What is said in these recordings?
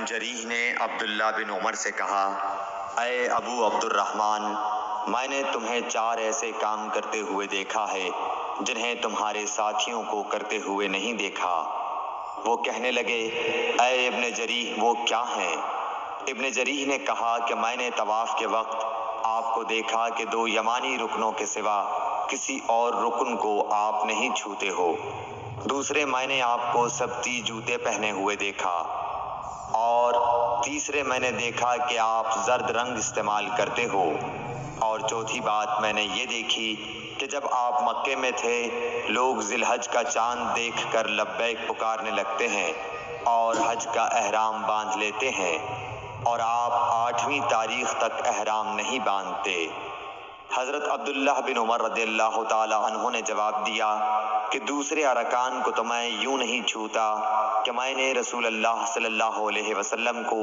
جریح نے عبداللہ بن عمر سے کہا، اے ابو عبد الرحمن، میں نے تمہیں 4 ایسے کام کرتے ہوئے دیکھا ہے جنہیں تمہارے ساتھیوں کو کرتے ہوئے نہیں دیکھا۔ وہ کہنے لگے، اے ابن جریح، وہ کیا ہیں؟ ابن جریح نے کہا کہ میں نے طواف کے وقت آپ کو دیکھا کہ 2 یمانی رکنوں کے سوا کسی اور رکن کو آپ نہیں چھوتے ہو۔ دوسرے، میں نے آپ کو سبتی جوتے پہنے ہوئے دیکھا، اور تیسرے میں نے دیکھا کہ آپ زرد رنگ استعمال کرتے ہو، اور چوتھی بات میں نے یہ دیکھی کہ جب آپ مکے میں تھے لوگ ذی الحج کا چاند دیکھ کر لبیک پکارنے لگتے ہیں اور حج کا احرام باندھ لیتے ہیں، اور آپ 8ویں تاریخ تک احرام نہیں باندھتے۔ حضرت عبداللہ بن عمر رضی اللہ تعالی عنہ نے جواب دیا کہ دوسرے ارکان کو تو میں یوں نہیں چھوتا کہ میں نے رسول اللہ صلی اللہ علیہ وسلم کو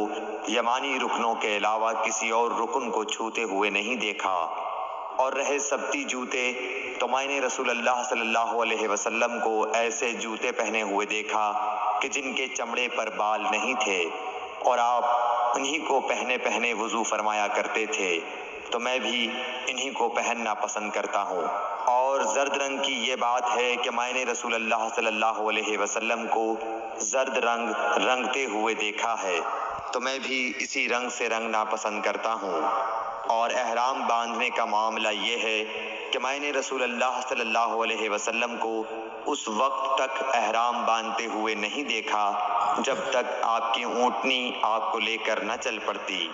یمانی رکنوں کے علاوہ کسی اور رکن کو چھوتے ہوئے نہیں دیکھا، اور رہے سبتی جوتے تو میں نے رسول اللہ صلی اللہ علیہ وسلم کو ایسے جوتے پہنے ہوئے دیکھا کہ جن کے چمڑے پر بال نہیں تھے، اور آپ انہی کو پہنے پہنے وضو فرمایا کرتے تھے، تو میں بھی انہی کو پہننا پسند کرتا ہوں۔ اور زرد رنگ کی یہ بات ہے کہ میں نے رسول اللہ صلی اللہ علیہ وسلم کو زرد رنگ رنگتے ہوئے دیکھا ہے، تو میں بھی اسی رنگ سے رنگنا پسند کرتا ہوں۔ اور احرام باندھنے کا معاملہ یہ ہے کہ میں نے رسول اللہ صلی اللہ علیہ وسلم کو اس وقت تک احرام باندھتے ہوئے نہیں دیکھا جب تک آپ کی اونٹنی آپ کو لے کر نہ چل پڑتی۔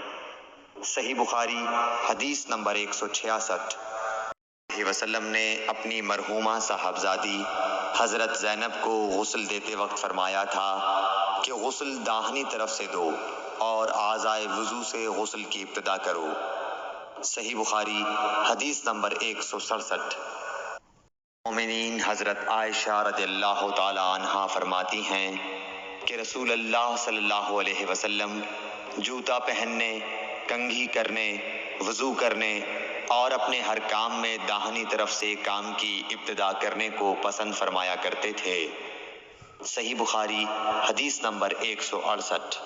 صحیح بخاری حدیث نمبر 166۔ وسلم نے اپنی مرحومہ صاحبزادی حضرت زینب کو غسل دیتے وقت فرمایا تھا کہ غسل داہنی طرف سے دو اور اعضائے وضو سے غسل کی ابتدا کرو۔ صحیح بخاری حدیث نمبر 167۔ مومنین حضرت عائشہ رضی اللہ تعالی عنہا فرماتی ہیں کہ رسول اللہ صلی اللہ علیہ وسلم جوتا پہننے، کنگھی کرنے، وضو کرنے اور اپنے ہر کام میں داہنی طرف سے کام کی ابتدا کرنے کو پسند فرمایا کرتے تھے۔ صحیح بخاری حدیث نمبر 168۔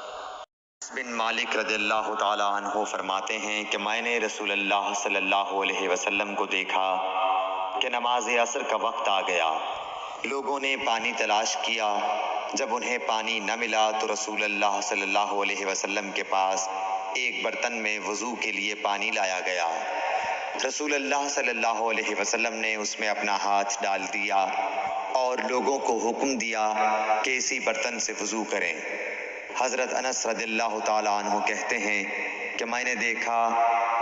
بن مالک رضی اللہ تعالی عنہ فرماتے ہیں کہ میں نے رسول اللہ صلی اللہ علیہ وسلم کو دیکھا کہ نماز عصر کا وقت آ گیا، لوگوں نے پانی تلاش کیا، جب انہیں پانی نہ ملا تو رسول اللہ صلی اللہ علیہ وسلم کے پاس ایک برتن میں وضو کے لیے پانی لایا گیا۔ رسول اللہ صلی اللہ علیہ وسلم نے اس میں اپنا ہاتھ ڈال دیا اور لوگوں کو حکم دیا کہ اسی برتن سے وضو کریں۔ حضرت انس رضی اللہ تعالی عنہ کہتے ہیں کہ میں نے دیکھا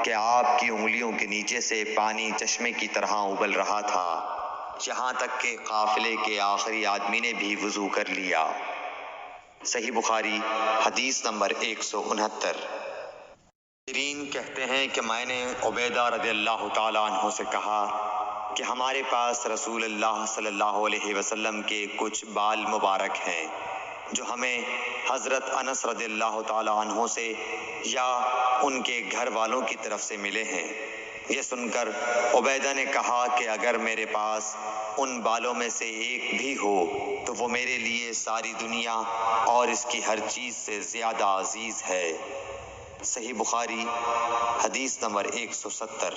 کہ آپ کی انگلیوں کے نیچے سے پانی چشمے کی طرح ابل رہا تھا، یہاں تک کہ قافلے کے آخری آدمی نے بھی وضو کر لیا۔ صحیح بخاری حدیث نمبر 169۔ کہتے ہیں کہ میں نے عبیدہ رضی اللہ تعالی عنہ سے کہا کہ ہمارے پاس رسول اللہ صلی اللہ علیہ وسلم کے کچھ بال مبارک ہیں جو ہمیں حضرت انس رضی اللہ تعالی عنہ سے یا ان کے گھر والوں کی طرف سے ملے ہیں۔ یہ سن کر عبیدہ نے کہا کہ اگر میرے پاس ان بالوں میں سے ایک بھی ہو تو وہ میرے لیے ساری دنیا اور اس کی ہر چیز سے زیادہ عزیز ہے۔ صحیح بخاری حدیث نمبر 170۔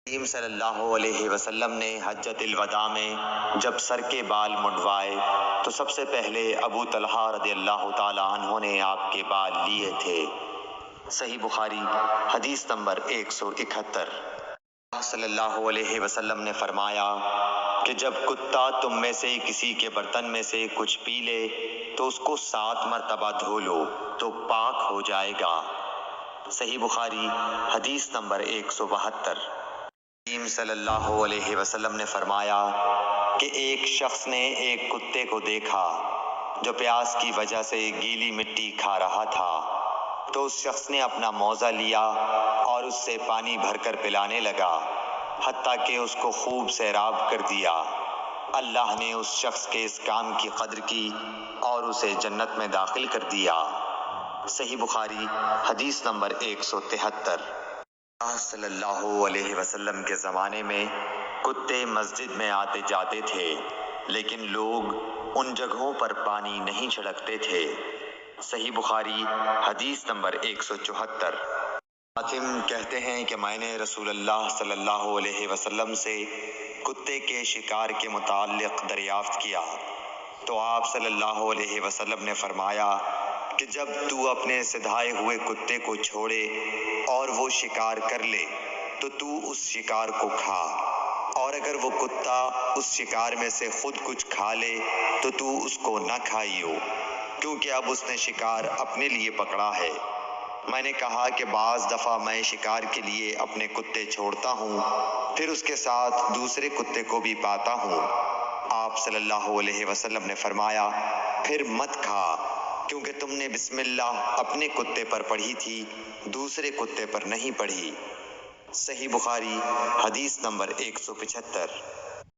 کریم صلی اللہ علیہ وسلم نے حجۃ الوداع میں جب سر کے بال منڈوائے تو سب سے پہلے ابو طلحہ رضی اللہ تعالی عنہ نے آپ کے بال لیے تھے۔ صحیح بخاری حدیث نمبر 171۔ صلی اللہ علیہ وسلم نے فرمایا کہ جب کتا تم میں سے کسی کے برتن میں سے کچھ پی لے تو اس کو 7 مرتبہ دھو لو تو پاک ہو جائے گا۔ صحیح بخاری حدیث نمبر 172۔ کریم صلی اللہ علیہ وسلم نے فرمایا کہ ایک شخص نے ایک کتے کو دیکھا جو پیاس کی وجہ سے گیلی مٹی کھا رہا تھا، تو اس شخص نے اپنا موزہ لیا اور اس سے پانی بھر کر پلانے لگا حتیٰ کہ اس کو خوب سیراب کر دیا۔ اللہ نے اس شخص کے اس کام کی قدر کی اور اسے جنت میں داخل کر دیا۔ صحیح بخاری حدیث نمبر 173۔ صلی اللہ علیہ وسلم کے زمانے میں کتے مسجد میں آتے جاتے تھے، لیکن لوگ ان جگہوں پر پانی نہیں چھڑکتے تھے۔ صحیح بخاری حدیث نمبر 174۔ حاتم کہتے ہیں کہ میں نے رسول اللہ صلی اللہ علیہ وسلم سے کتے کے شکار کے متعلق دریافت کیا تو آپ صلی اللہ علیہ وسلم نے فرمایا کہ جب تو اپنے سدھائے ہوئے کتے کو چھوڑے اور وہ شکار کر لے تو اس شکار کو کھا، اور اگر وہ کتا اس شکار میں سے خود کچھ کھا لے تو اس کو نہ کھائیو، کیونکہ اب اس نے شکار اپنے لیے پکڑا ہے۔ میں نے کہا کہ بعض دفعہ میں شکار کے لیے اپنے کتے چھوڑتا ہوں، پھر اس کے ساتھ دوسرے کتے کو بھی پاتا ہوں۔ آپ صلی اللہ علیہ وسلم نے فرمایا پھر مت کھا، کیونکہ تم نے بسم اللہ اپنے کتے پر پڑھی تھی، دوسرے کتے پر نہیں پڑھی۔ صحیح بخاری حدیث نمبر 175۔